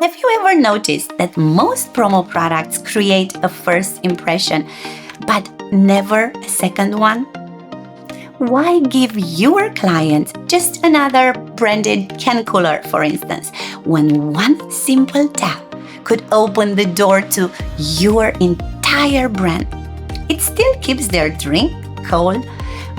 Have you ever noticed that most promo products create a first impression, but never a second one? Why give your clients just another branded can cooler, for instance, when one simple tap could open the door to your entire brand? It still keeps their drink cold,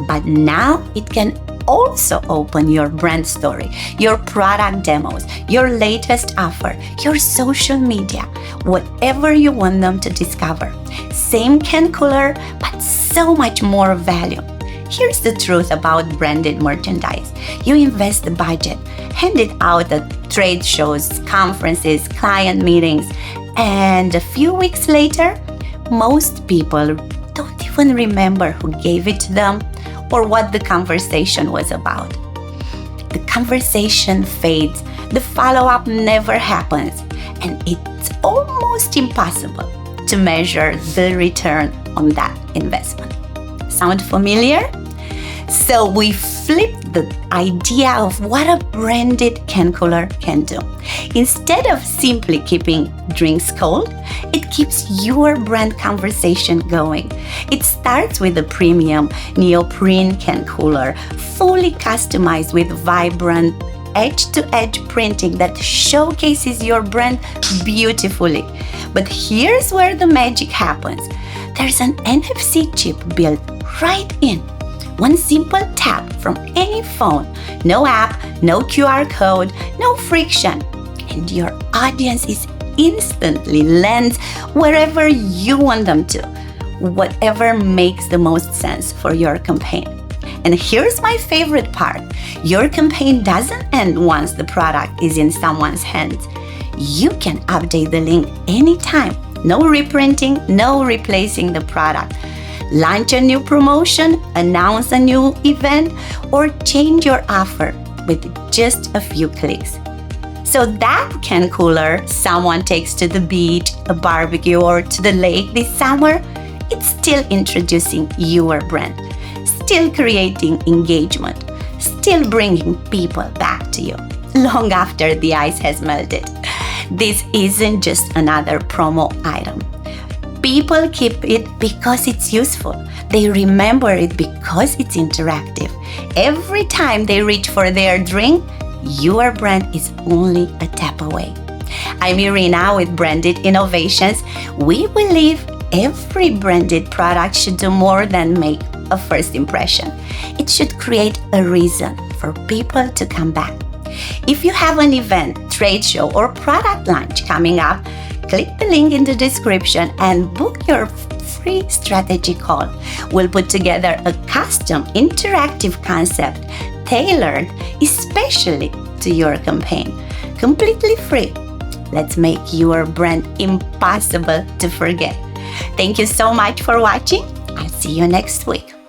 but now it can also open your brand story, your product demos, your latest offer, your social media, whatever you want them to discover. Same can cooler, but so much more value. Here's the truth about branded merchandise. You invest the budget, hand it out at trade shows, conferences, client meetings, and a few weeks later, most people don't even remember who gave it to them or what the conversation was about. The conversation fades, the follow-up never happens, and it's almost impossible to measure the return on that investment. Sound familiar? So we flipped the idea of what a branded can cooler can do. Instead of simply keeping drinks cold, it keeps your brand conversation going. It starts with a premium neoprene can cooler, fully customized with vibrant edge-to-edge printing that showcases your brand beautifully. But here's where the magic happens. There's an NFC chip built right in. One simple tap from any phone, no app, no QR code, no friction, and your audience is instantly lent wherever you want them to, whatever makes the most sense for your campaign. And here's my favorite part. Your campaign doesn't end once the product is in someone's hands. You can update the link anytime. No reprinting, no replacing the product. Launch a new promotion, announce a new event, or change your offer with just a few clicks. So that can cooler someone takes to the beach, a barbecue, or to the lake this summer, it's still introducing your brand, still creating engagement, still bringing people back to you long after the ice has melted. This isn't just another promo item. People keep it because it's useful. They remember it because it's interactive. Every time they reach for their drink, your brand is only a tap away. I'm Irina with Branded Innovations. We believe every branded product should do more than make a first impression. It should create a reason for people to come back. If you have an event, trade show, or product launch coming up, click the link in the description and book your free strategy call. We'll put together a custom interactive concept tailored especially to your campaign, completely free. Let's make your brand impossible to forget. Thank you so much for watching. I'll see you next week.